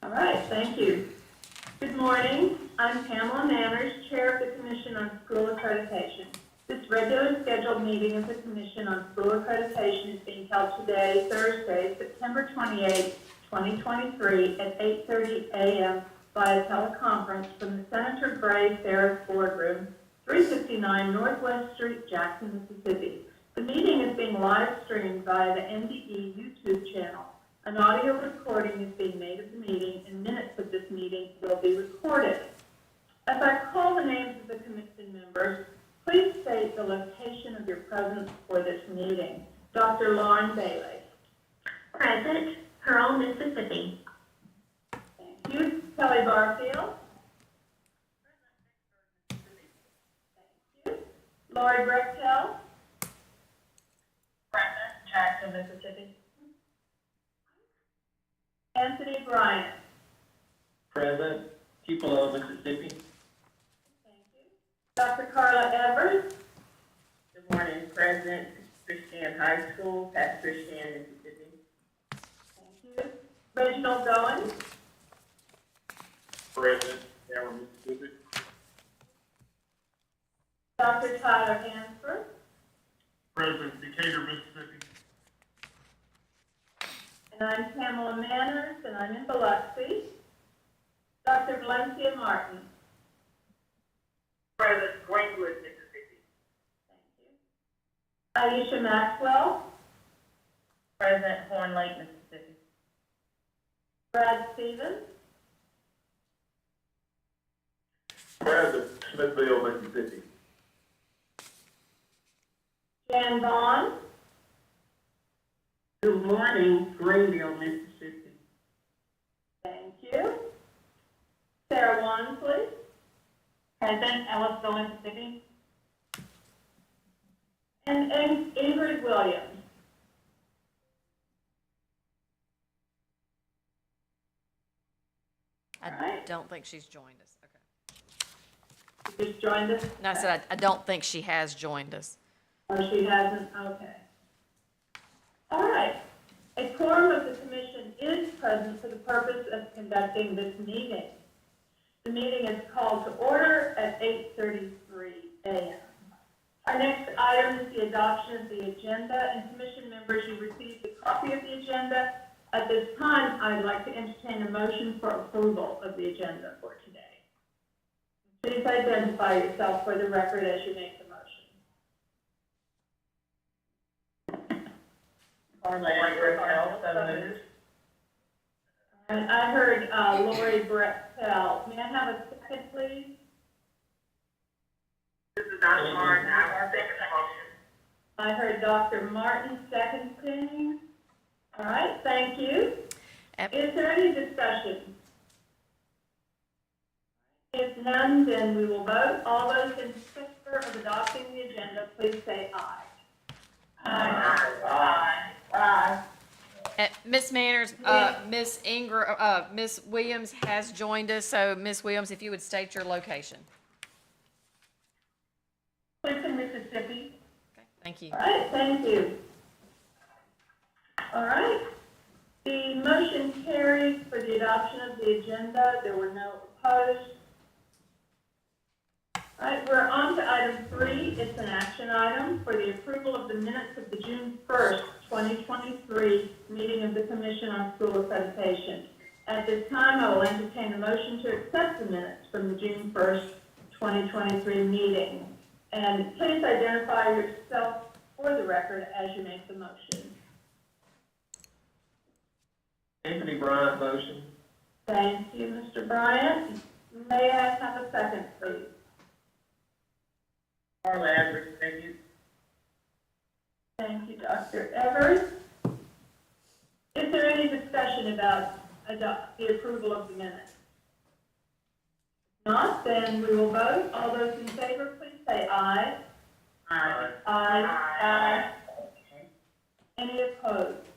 All right, thank you. Good morning. I'm Pamela Manners, Chair of the Commission on School Accreditation. This regularly scheduled meeting of the Commission on School Accreditation is being held today, Thursday, September 28, 2023, at 8:30 a.m. via teleconference from the Senator Gray Ferris Boardroom, 359 Northwest Street, Jackson, Mississippi. The meeting is being live streamed via the NDE YouTube channel. An audio recording is being made of the meeting, and minutes of this meeting will be recorded. As I call the names of the commission members, please state the location of your presence for this meeting. Dr. Lauren Bailey. Present, Pearl, Mississippi. Thank you. Kelly Barfield. Thank you. Lori Brechtel. Present, Jackson, Mississippi. Anthony Bryant. Present, Tupelo, Mississippi. Thank you. Dr. Carla Evers. Good morning, Present, Christian High School, Pat Christian, Mississippi. Thank you. Reginald Goins. Present, Cameron, Mississippi. Dr. Tyler Hansford. Present, Decatur, Mississippi. And I'm Pamela Manners, and I'm in Biloxi. Dr. Valencia Martin. Present, Greenwood, Mississippi. Thank you. Aisha Maxwell. Present, Horn Lake, Mississippi. Brad Stevens. Present, Smithville, Mississippi. Jan Vaughn. Good morning, Greenville, Mississippi. Thank you. Sarah Wansley. Present, Ellisville, Mississippi. And Ingrid Williams. I don't think she's joined us. Okay. Who just joined us? No, I said I don't think she has joined us. Oh, she hasn't? Okay. All right. A quorum of the commission is present for the purpose of conducting this meeting. The meeting is called to order at 8:33 a.m. Our next item is the adoption of the agenda, and commission members, you received a copy of the agenda. At this time, I'd like to entertain a motion for approval of the agenda for today. Please identify yourself for the record as you make the motion. And I heard Lori Brechtel. May I have a second, please? This is Dr. Martin, I will second the motion. I heard Dr. Martin seconding. All right, thank you. Is there any discussion? If none, then we will vote. All those in favor of adopting the agenda, please say aye. Aye. Aye. Ms. Manners, Ms. Williams has joined us. So, Ms. Williams, if you would state your location. Clinton, Mississippi. Okay, thank you. All right, thank you. All right. The motion carries for the adoption of the agenda. There were no opposed. All right, we're on to item 3. It's an action item for the approval of the minutes of the June 1st, 2023 meeting of the Commission on School Accreditation. At this time, I will entertain a motion to accept the minutes from the June 1st, 2023 meeting. And please identify yourself for the record as you make the motion. Anthony Bryant, motion. Thank you, Mr. Bryant. May I have a second, please? Carla Evers, thank you. Thank you, Dr. Evers. Is there any discussion about the approval of the minutes? If not, then we will vote. All those in favor, please say aye. Aye. Aye. Aye. Any opposed?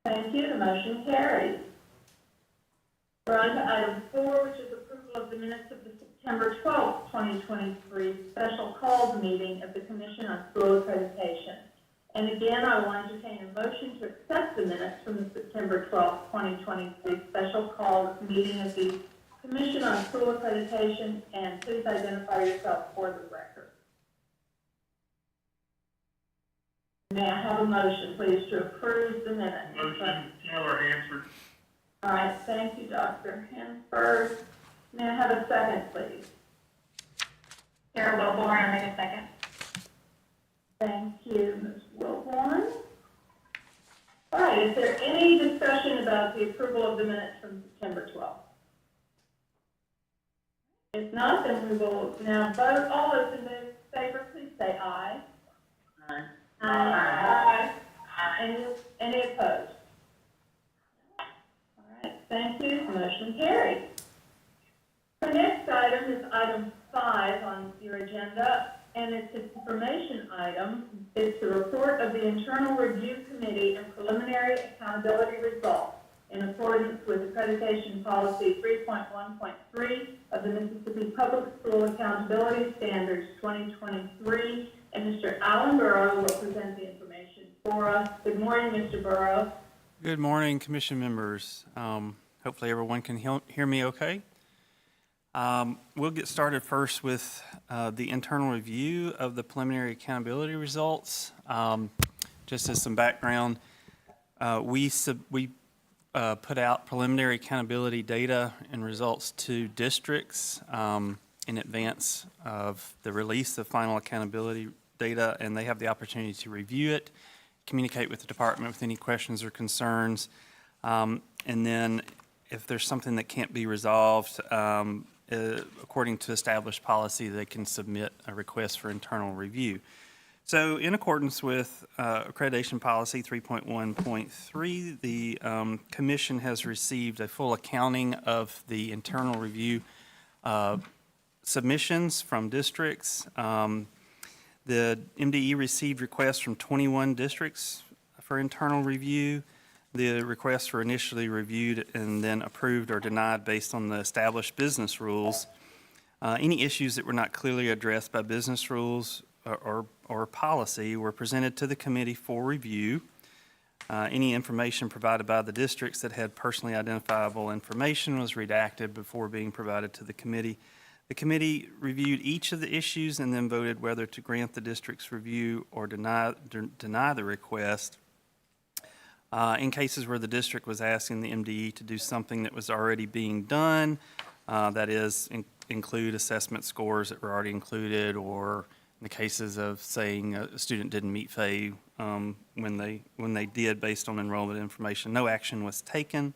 Thank you. The motion carries. We're on to item 4, which is approval of the minutes of the September 12th, 2023 special called meeting of the Commission on School Accreditation. And again, I will entertain a motion to accept the minutes from the September 12th, 2023 special call meeting of the Commission on School Accreditation, and please identify yourself for the record. May I have a motion, please, to approve the minutes? Motion, Taylor Hansford. All right, thank you, Dr. Hansford. May I have a second, please? Carol Wilborn, I make a second. Thank you, Ms. Wilborn. All right, is there any discussion about the approval of the minutes from September 12th? If not, then we will now vote. All those in favor, please say aye. Aye. Aye. Any opposed? All right, thank you. Motion carried. The next item is item 5 on your agenda, and it's an information item. It's the report of the Internal Review Committee and preliminary accountability results in accordance with Accreditation Policy 3.1.3 of the Mississippi Public School Accountability Standards 2023. And Mr. Alan Burrow will present the information for us. Good morning, Mr. Burrow. Good morning, Commission members. Hopefully everyone can hear me okay. We'll get started first with the internal review of the preliminary accountability results. Just as some background, we put out preliminary accountability data and results to districts in advance of the release of final accountability data, and they have the opportunity to review it, communicate with the department with any questions or concerns, and then if there's something that can't be resolved, according to established policy, they can submit a request for internal review. So in accordance with Accreditation Policy 3.1.3, the Commission has received a full accounting of the internal review submissions from districts. The MDE received requests from 21 districts for internal review. The requests were initially reviewed and then approved or denied based on the established business rules. Any issues that were not clearly addressed by business rules or policy were presented to the committee for review. Any information provided by the districts that had personally identifiable information was redacted before being provided to the committee. The committee reviewed each of the issues and then voted whether to grant the district's review or deny the request. In cases where the district was asking the MDE to do something that was already being done, that is, include assessment scores that were already included, or in the cases of saying a student didn't meet FAE when they did based on enrollment information, no action was taken.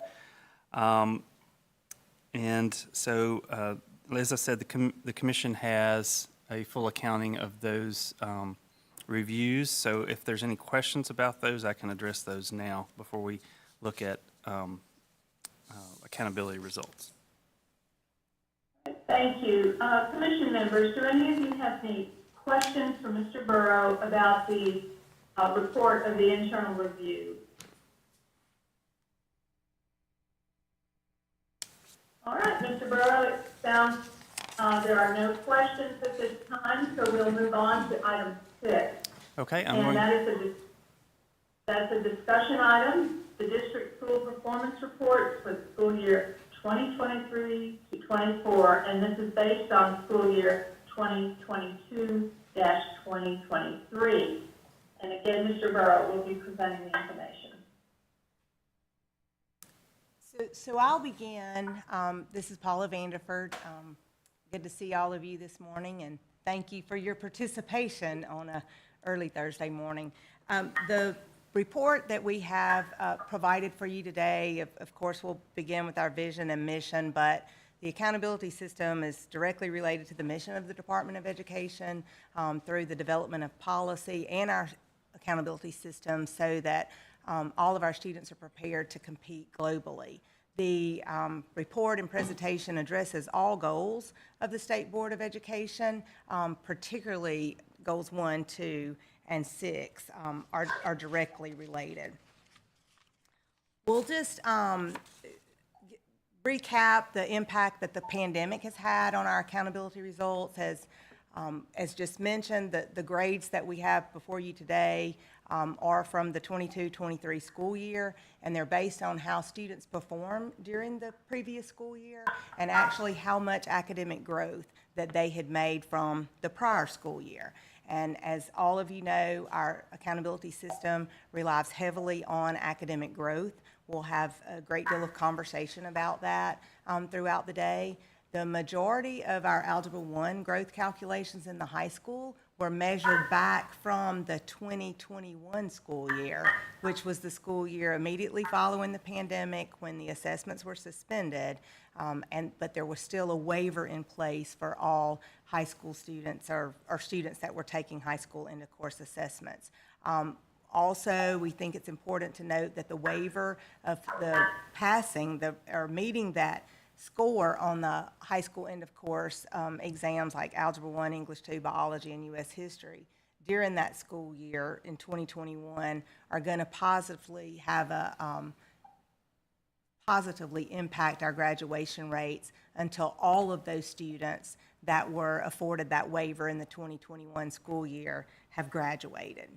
And so, as I said, the Commission has a full accounting of those reviews. So if there's any questions about those, I can address those now before we look at accountability results. Thank you. Commission members, do any of you have any questions for Mr. Burrow about the report of the internal review? All right, Mr. Burrow, it sounds there are no questions at this time, so we'll move on to item 6. Okay, That's a discussion item, the district school performance reports for the school year 2023 to 24, and this is based on school year 2022-2023. And again, Mr. Burrow will be presenting the information. So I'll begin. This is Paula Vanderford. Good to see all of you this morning, and thank you for your participation on a early Thursday morning. The report that we have provided for you today, of course, will begin with our vision and mission, but the accountability system is directly related to the mission of the Department of Education through the development of policy and our accountability system so that all of our students are prepared to compete globally. The report and presentation addresses all goals of the State Board of Education, particularly goals 1, 2, and 6 are directly related. We'll just recap the impact that the pandemic has had on our accountability results. As As just mentioned, the grades that we have before you today are from the 22-23 school year, and they're based on how students perform during the previous school year and actually how much academic growth that they had made from the prior school year. And as all of you know, our accountability system relies heavily on academic growth. We'll have a great deal of conversation about that throughout the day. The majority of our Algebra 1 growth calculations in the high school were measured back from the 2021 school year, which was the school year immediately following the pandemic when the assessments were suspended, but there was still a waiver in place for all high school students or students that were taking high school end of course assessments. Also, we think it's important to note that the waiver of the passing or meeting that score on the high school end of course exams like Algebra 1, English 2, Biology, and U.S. History during that school year in 2021 are going to positively impact our graduation rates until all of those students that were afforded that waiver in the 2021 school year have graduated.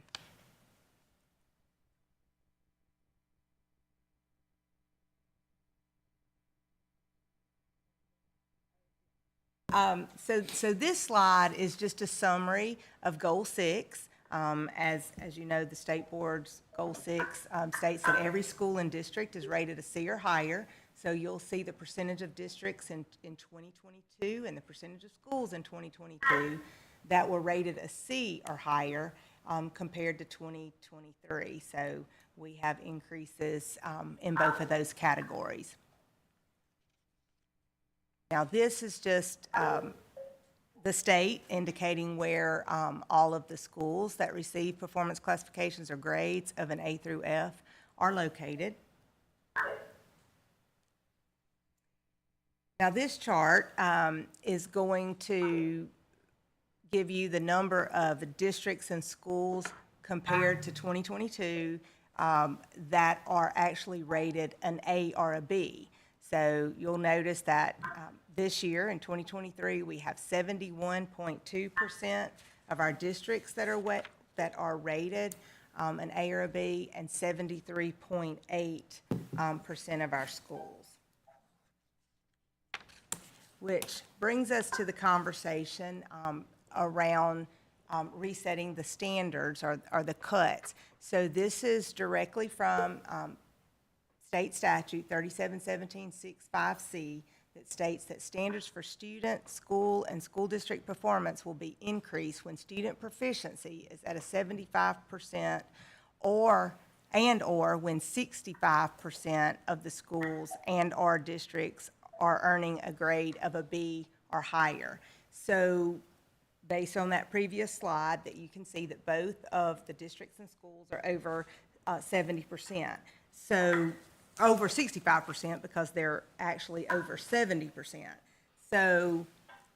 So this slide is just a summary of Goal 6. As you know, the state board's Goal 6 states that every school and district is rated a C or higher. So you'll see the percentage of districts in 2022 and the percentage of schools in 2022 that were rated a C or higher compared to 2023. So we have increases in both of those categories. Now, this is just the state indicating where all of the schools that receive performance classifications or grades of an A through F are located. Now, this chart is going to give you the number of districts and schools compared to 2022 that are actually rated an A or a B. So you'll notice that this year, in 2023, we have 71.2% of our districts that are rated an A or a B, and 73.8% of our schools. Which brings us to the conversation around resetting the standards or the cuts. So this is directly from State Statute 371765C that states that standards for student, school, and school district performance will be increased when student proficiency is at a 75% or when 65% of the schools and/or districts are earning a grade of a B or higher. So based on that previous slide, that you can see that both of the districts and schools are over 70%. So over 65% because they're actually over 70%. So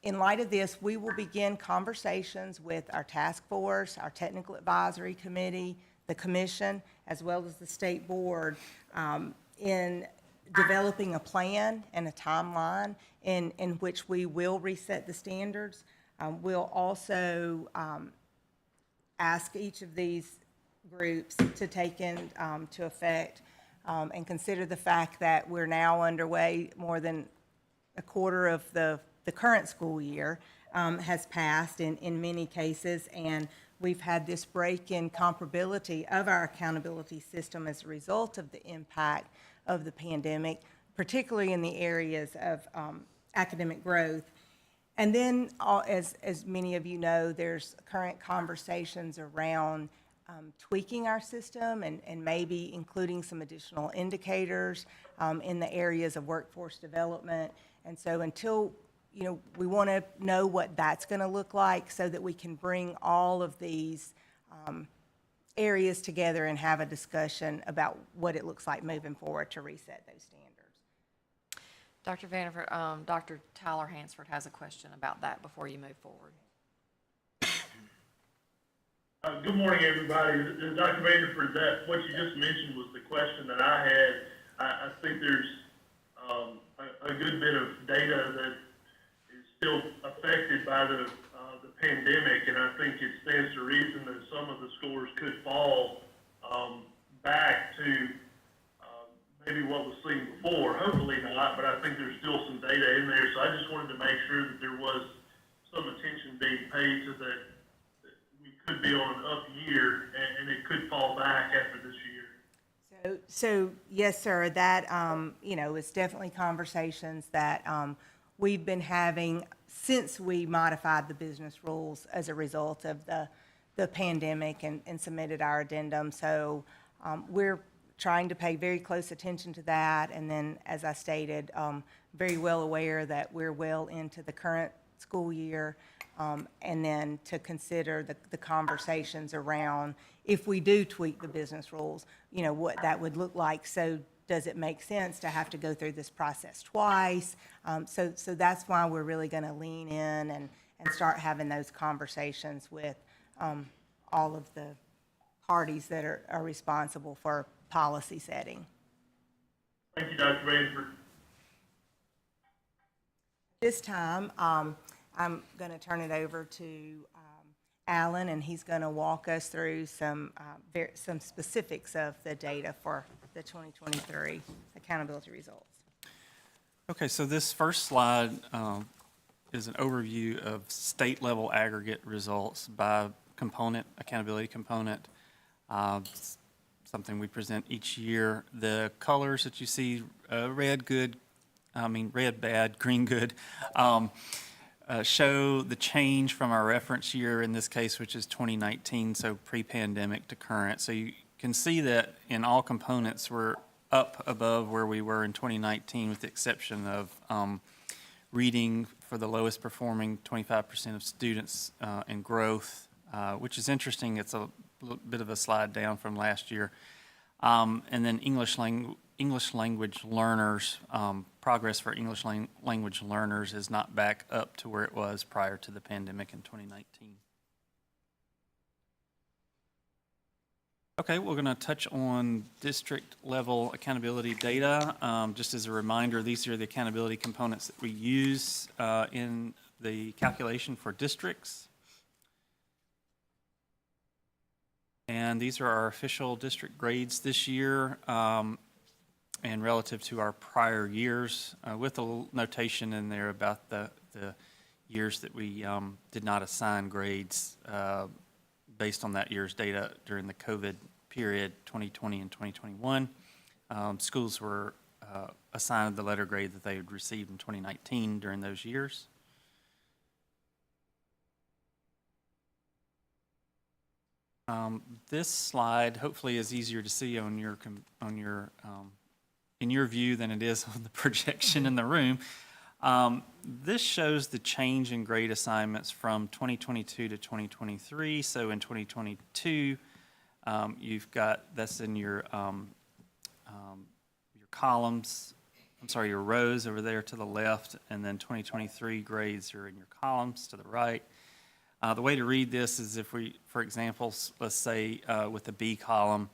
in light of this, we will begin conversations with our task force, our technical advisory committee, the commission, as well as the state board in developing a plan and a timeline in which we will reset the standards. We'll also ask each of these groups to take into effect and consider the fact that we're now underway, more than a quarter of the current school year has passed in many cases, and we've had this break in comparability of our accountability system as a result of the impact of the pandemic, particularly in the areas of academic growth. And then, as many of you know, there's current conversations around tweaking our system and maybe including some additional indicators in the areas of workforce development. And so until, we want to know what that's going to look like so that we can bring all of these areas together and have a discussion about what it looks like moving forward to reset those standards. Dr. Vanderford, Dr. Tyler Hansford has a question about that before you move forward. Good morning, everybody. Dr. Vanderford, that what you just mentioned was the question that I had. I think there's a good bit of data that is still affected by the the pandemic, and I think it stands to reason that some of the scores could fall back to maybe what was seen before. Hopefully not, but I think there's still some data in there. So I just wanted to make sure that there was some attention being paid to that we could be on an up year, and it could fall back after this year. So yes, sir, that, it's definitely conversations that we've been having since we modified the business rules as a result of the pandemic and submitted our addendum. So we're trying to pay very close attention to that. And then, as I stated, very well aware that we're well into the current school year. And then to consider the conversations around if we do tweak the business rules, what that would look like. So does it make sense to have to go through this process twice? So that's why we're really going to lean in and start having those conversations with all of the parties that are responsible for policy setting. Thank you, Dr. Vanderford. This time, I'm going to turn it over to Alan, and he's going to walk us through some specifics of the data for the 2023 accountability results. Okay, so this first slide is an overview of state-level aggregate results by component, accountability component. Something we present each year. The colors that you see, red bad, green good, show the change from our reference year in this case, which is 2019, so pre-pandemic to current. So you can see that in all components we're up above where we were in 2019, with the exception of reading for the lowest performing 25% of students in growth, which is interesting. It's a bit of a slide down from last year. And then English language learners, progress for English language learners is not back up to where it was prior to the pandemic in 2019. Okay, we're going to touch on district level accountability data. Just as a reminder, these are the accountability components that we use in the calculation for districts. And these are our official district grades this year and relative to our prior years, with a little notation in there about the years that we did not assign grades based on that year's data during the COVID period, 2020 and 2021. Schools were assigned the letter grade that they had received in 2019 during those years. This slide hopefully is easier to see on your in your view than it is on the projection in the room. This shows the change in grade assignments from 2022 to 2023. So in 2022, you've got, that's in your columns, your rows over there to the left, and then 2023 grades are in your columns to the right. The way to read this is if we, for example, let's say with the B column,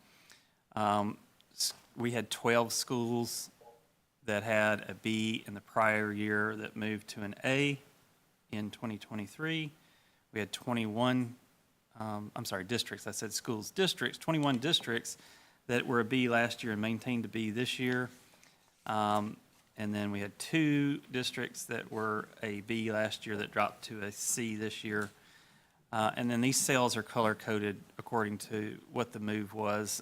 we had 12 schools that had a B in the prior year that moved to an A in 2023. We had 21, districts, I said schools, districts, 21 districts that were a B last year and maintained a B this year. And then we had 2 districts that were a B last year that dropped to a C this year. And then these cells are color-coded according to what the move was.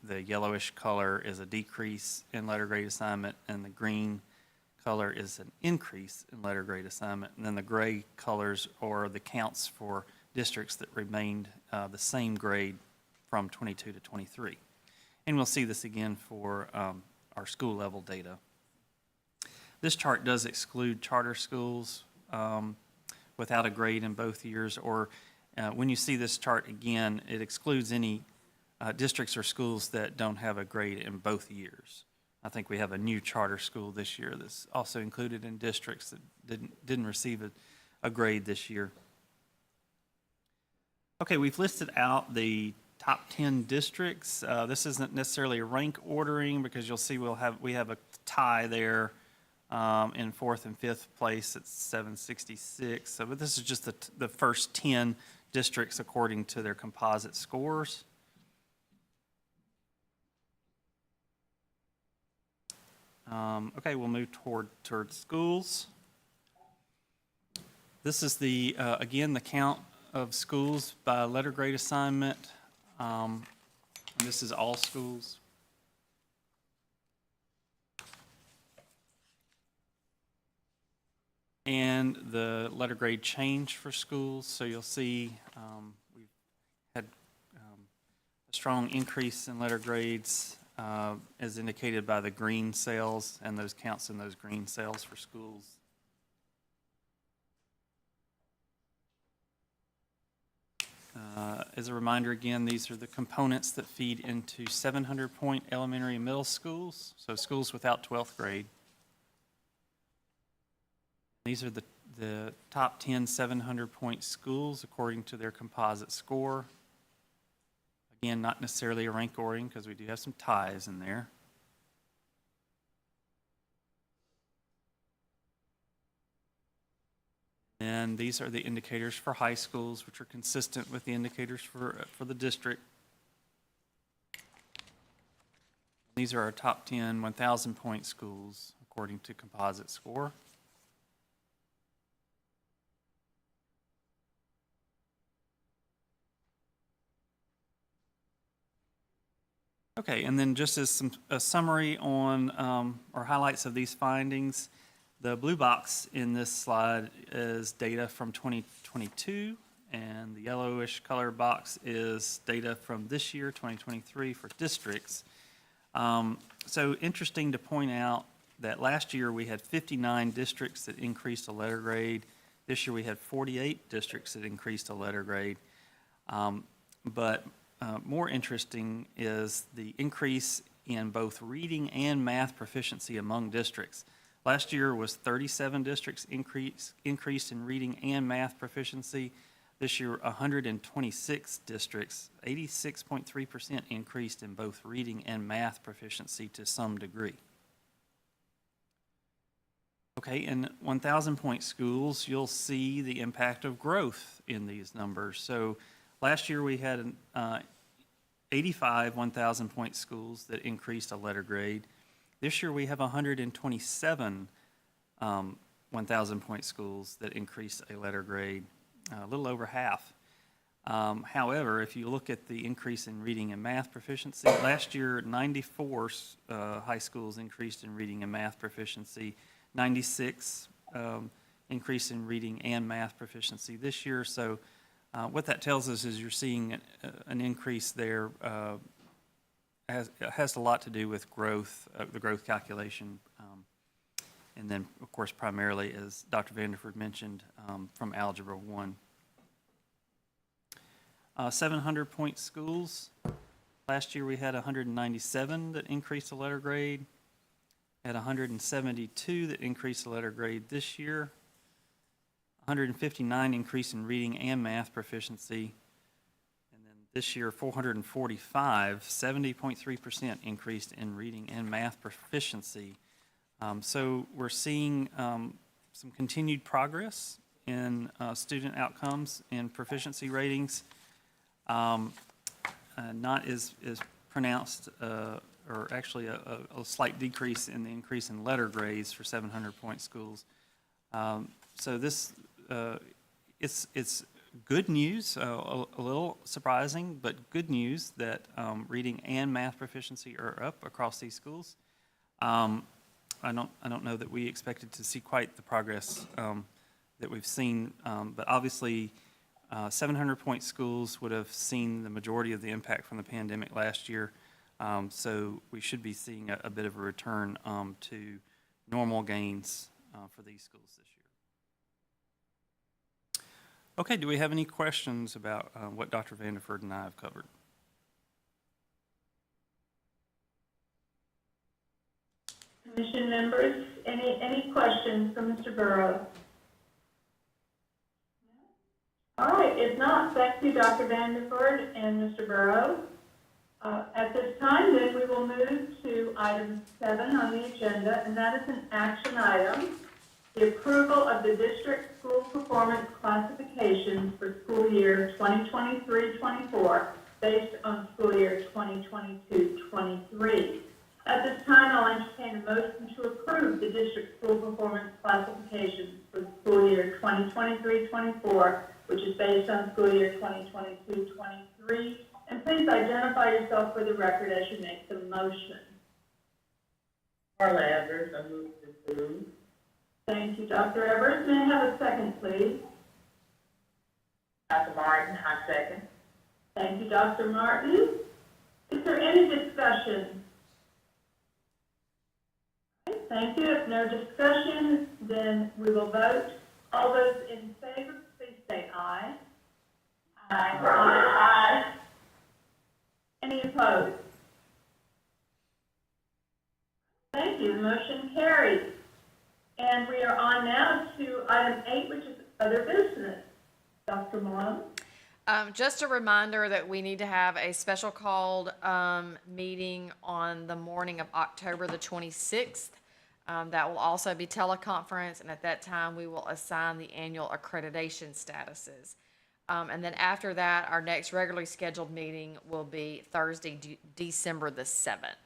The yellowish color is a decrease in letter grade assignment, and the green color is an increase in letter grade assignment. And then the gray colors are the counts for districts that remained the same grade from 22 to 23. And we'll see this again for our school-level data. This chart does exclude charter schools without a grade in both years, or when you see this chart again, it excludes any districts or schools that don't have a grade in both years. I think we have a new charter school this year that's also included in districts that didn't receive a grade this year. Okay, we've listed out the top 10 districts. This isn't necessarily a rank ordering because you'll see we have a tie there in fourth and fifth place at 766. So, but this is just the first 10 districts according to their composite scores. Okay, we'll move toward schools. This is again, the count of schools by letter grade assignment. And this is all schools. And the letter grade change for schools. So you'll see we've had a strong increase in letter grades as indicated by the green cells and those counts in those green cells for schools. As a reminder, again, these are the components that feed into 700-point elementary and middle schools, so schools without 12th grade. These are the top 10 700-point schools according to their composite score. Again, not necessarily a rank ordering because we do have some ties in there. And these are the indicators for high schools, which are consistent with the indicators for the district. These are our top 10 1,000-point schools according to composite score. Okay, and then just as a summary on or highlights of these findings, the blue box in this slide is data from 2022, and the yellowish color box is data from this year, 2023, for districts. So interesting to point out that last year we had 59 districts that increased a letter grade. This year we had 48 districts that increased a letter grade. But more interesting is the increase in both reading and math proficiency among districts. Last year was 37 districts increased in reading and math proficiency. This year, 126 districts, 86.3% increased in both reading and math proficiency to some degree. Okay, in 1,000-point schools, you'll see the impact of growth in these numbers. So last year we had 85 1,000-point schools that increased a letter grade. This year we have 127 1,000-point schools that increased a letter grade, a little over half. However, if you look at the increase in reading and math proficiency, last year 94 high schools increased in reading and math proficiency, 96 increase in reading and math proficiency this year. So what that tells us is you're seeing an increase there. Has a lot to do with growth, the growth calculation, and then, of course, primarily, as Dr. Vanderford mentioned, from Algebra 1. 700-point schools. Last year we had 197 that increased the letter grade, had 172 that increased the letter grade this year, 159 increase in reading and math proficiency. This year, 445, 70.3% increased in reading and math proficiency. So we're seeing some continued progress in student outcomes and proficiency ratings. Not as pronounced, or actually a slight decrease in the increase in letter grades for 700-point schools. So this, it's good news, a little surprising, but good news that reading and math proficiency are up across these schools. I don't know that we expected to see quite the progress that we've seen, but obviously 700-point schools would have seen the majority of the impact from the pandemic last year, so we should be seeing a bit of a return to normal gains for these schools this year. Okay, do we have any questions about what Dr. Vanderford and I have covered? Commission members, any questions for Mr. Burrows? All right, if not, thank you, Dr. Vanderford and Mr. Burrows. At this time, then, we will move to item 7 on the agenda, and that is an action item, the approval of the district school performance classifications for school year 2023-24, based on school year 2022-23. At this time, I'll entertain a motion to approve the district school performance classifications for the school year 2023-24, which is based on school year 2022-23. And please identify yourself for the record as you make the motion. Carla Evers, I move to approve. Thank you, Dr. Evers. May I have a second, please? Dr. Martin, I second. Thank you, Dr. Martin. Is there any discussion? Okay, thank you. If no discussion, then we will vote. All those in favor, please say aye. Aye. Aye. Any opposed? Thank you. The motion carries. And we are on now to item 8, which is other business. Dr. Malone? Just a reminder that we need to have a special called meeting on the morning of October the 26th. That will also be teleconference, and at that time, we will assign the annual accreditation statuses. And then after that, our next regularly scheduled meeting will be Thursday, December the 7th.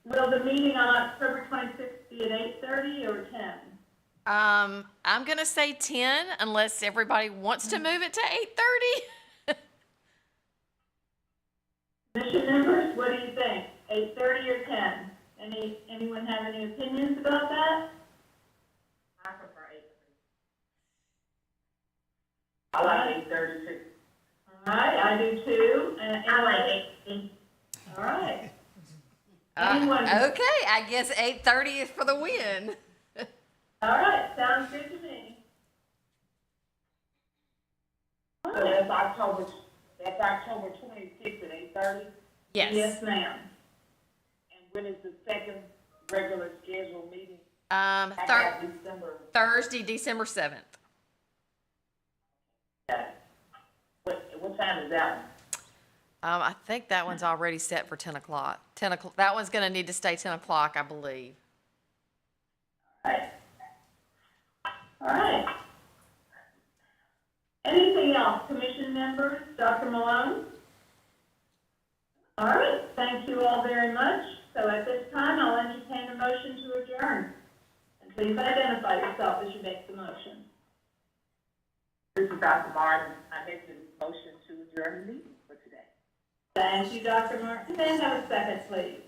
Will the meeting on October 26th be at 8:30 or 10? I'm gonna say 10 unless everybody wants to move it to 8:30. Commission members, what do you think? 8:30 or 10? Anyone have any opinions about that? I prefer 8:30. I like 8:30 too. All right, I do too. I like 8:30. All right. Anyone? Okay, I guess 8:30 is for the win. All right, sounds good to me. All So right. that's October 26th at 8:30? Yes. Yes, ma'am. And when is the second regular scheduled meeting? December. Thursday, December 7th. Okay. What time is that one? I think that one's already set for 10 o'clock. 10 o'clock. That one's gonna need to stay 10 o'clock, I believe. All right. All right. Anything else, commission members? Dr. Malone? All right, thank you all very much. So at this time, I'll entertain a motion to adjourn. And please identify yourself as you make the motion. This is Dr. Martin. I make the motion to adjourn the meeting for today. Thank you, Dr. Martin. May I have a second, please?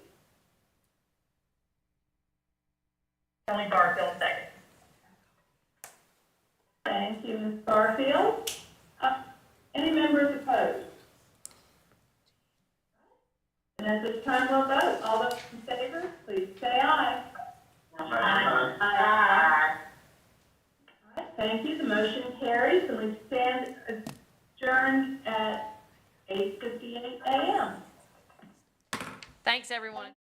Kelly Barfield, second. Thank you, Ms. Barfield. Any members opposed? And at this time, we'll vote. All those in favor, please say aye. Aye. All right, thank you. The motion carries, and we stand adjourned at 8:58 a.m. Thanks, everyone.